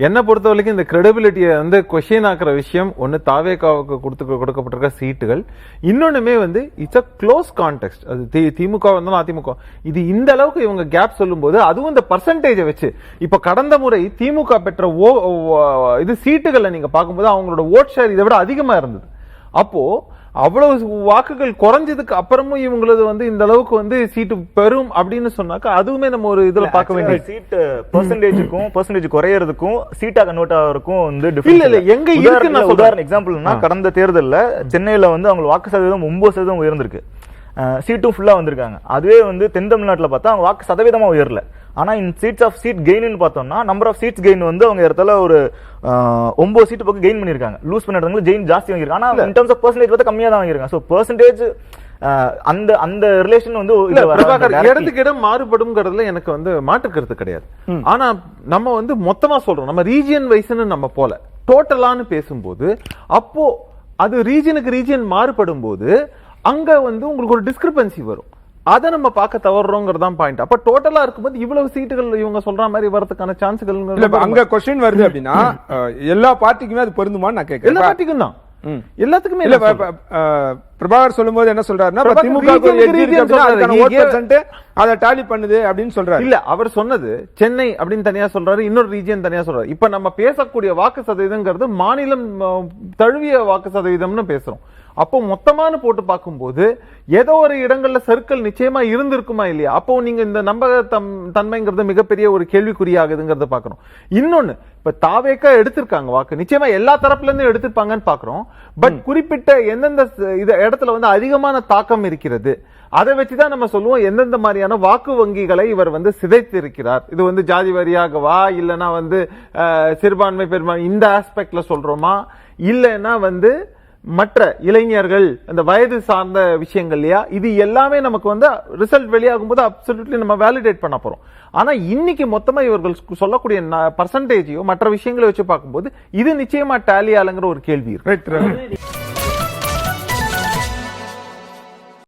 என்ன பொறுத்த வரைக்கும் இந்த கிரெடிபிலிட்டியை வந்து கொஸ்டின் ஆக்குற விஷயம் ஒன்னு தாவேகாவுக்கு கொடுக்கப்பட்டிருக்க சீட்டுகள், இன்னொன்னுமே வந்து இட்ஸ் அ க்ளோஸ் கான்டெக்ட். அது திமுக இருந்தாலும் அதிமுக, இது இந்த அளவுக்கு இவங்க கேப் சொல்லும் போது, அதுவும் இந்த பர்சன்டேஜை வச்சு இப்ப கடந்த முறை திமுக பெற்ற இது சீட்டுகளை நீங்க பார்க்கும்போது அவங்களோட ஓட் ஷேர் இதை விட அதிகமா இருந்தது. அப்போ அவ்வளவு வாக்குகள் குறைஞ்சதுக்கு அப்புறமும் இவங்களது வந்து இந்த அளவுக்கு வந்து சீட்டு பெறும் அப்படின்னு சொன்னாக்கா அதுவுமே நம்ம ஒரு இதுல பார்க்க வேண்டிய சீட் பெர்சன்டேஜ் குறையறதுக்கும் சீட்டா கன்வெர்ட் ஆகிறதுக்கும் வந்து இல்ல எங்க இருக்கு. உதாரண எக்ஸாம்பிள்னா கடந்த தேர்தல்ல சென்னையில வந்து அவங்க வாக்கு சதவீதம் 9% உயர்ந்திருக்கு, சீட்டும் ஃபுல்லா வந்திருக்காங்க. அதுவே வந்து தென் தமிழ்நாட்டில் பார்த்தா அவங்க வாக்கு சதவீதமா உயரல. ஆனா இன் சீட் கெயின் பார்த்தோம்னா நம்பர் ஆஃப் சீட்ஸ் கெயின் வந்து அவங்க இடத்துல ஒரு 9 சீட் பக்கம் கெயின் பண்ணிருக்காங்க. லூஸ் பண்ண இடத்துல கெயின் ஜாஸ்தி வாங்கிருக்காங்க. ஆனா இன் டர்ம்ஸ் ஆஃப் பெர்சன்டேஜ் பார்த்தா கம்மியா தான் வாங்கிருக்காங்க. சோ பெர்சன்டேஜ் அந்த ரிலேஷன் வந்து இடத்துக்கு இடம் மாறுபடும்ங்கிறதுல எனக்கு வந்து மாற்று கருத்து கிடையாது. ஆனா நம்ம வந்து மொத்தமா சொல்றோம், நம்ம ரீஜியன் வைஸ்னு நம்ம போல டோட்டலான்னு பேசும்போது, அப்போ அது ரீஜியன் மாறுபடும் போது அங்க வந்து உங்களுக்கு ஒரு டிஸ்கிரிபன்சி வரும். அதை நம்ம பார்க்க தவறுறோங்கிறதான் பாயிண்ட். அப்ப டோட்டலா இருக்கும்போது இவ்வளவு சீட்டுகள் இவங்க சொல்ற மாதிரி வரதுக்கான சான்ஸ்கள் அங்க क्वेश्चन வருது அப்படின்னா எல்லா பார்ட்டிக்குமே அது பொருந்துமான்னு நான் கேட்கிறேன். எல்லா பார்ட்டிக்கும் தான், எல்லாத்துக்குமே இல்ல. பிரபாகர் சொல்லும்போது என்ன சொல்றாருன்னா திமுக அதை டாலி பண்ணுது அப்படின்னு சொல்றாரு. இல்ல அவர் சொன்னது சென்னை அப்படின்னு தனியா சொல்றாரு, இன்னொரு ரீஜியன் தனியா சொல்றாரு. இப்ப நம்ம பேசக்கூடிய வாக்கு சதவீதம்ங்கிறது மாநிலம் தழுவிய வாக்கு சதவீதம்னு பேசுறோம். அப்போ மொத்தமான போட்டு பார்க்கும்போது ஏதோ ஒரு இடங்கள்ல சர்க்கிள் நிச்சயமா இருந்திருக்குமா இல்லையா? அப்போ நீங்க இந்த நம்பக தன்மைங்கிறது மிகப்பெரிய ஒரு கேள்விக்குறியாகுதுங்கிறத பாக்குறோம். இன்னொன்னு, இப்ப தாவேக்கா எடுத்திருக்காங்க வாக்கு, நிச்சயமா எல்லா தரப்புல இருந்து எடுத்திருப்பாங்கன்னு பாக்குறோம். பட் குறிப்பிட்ட எந்தெந்த இடத்துல வந்து அதிகமான தாக்கம் இருக்கிறது, அதை வச்சுதான் நம்ம சொல்லுவோம் எந்தெந்த மாதிரியான வாக்கு வங்கிகளை இவர் வந்து சிதைத்து இருக்கிறார். இது வந்து ஜாதி வாரியாகவா, இல்லைன்னா வந்து சிறுபான்மை பெரும்பான்மை இந்த ஆஸ்பெக்ட்ல சொல்றோமா, இல்லைன்னா வந்து மற்ற இளைஞர்கள் அந்த வயது சார்ந்த விஷயங்கள் இல்லையா, இது எல்லாமே நமக்கு வந்து ரிசல்ட் வெளியாகும் போது அப்சல்யூட்லி நம்ம வேலிடேட் பண்ண போறோம். ஆனா இன்னைக்கு மொத்தமா இவர்கள் சொல்லக்கூடிய பர்சன்டேஜையோ மற்ற விஷயங்களை வச்சு பார்க்கும்போது இது நிச்சயமா டேலி ஆளுங்கிற ஒரு கேள்வி இருக்கு.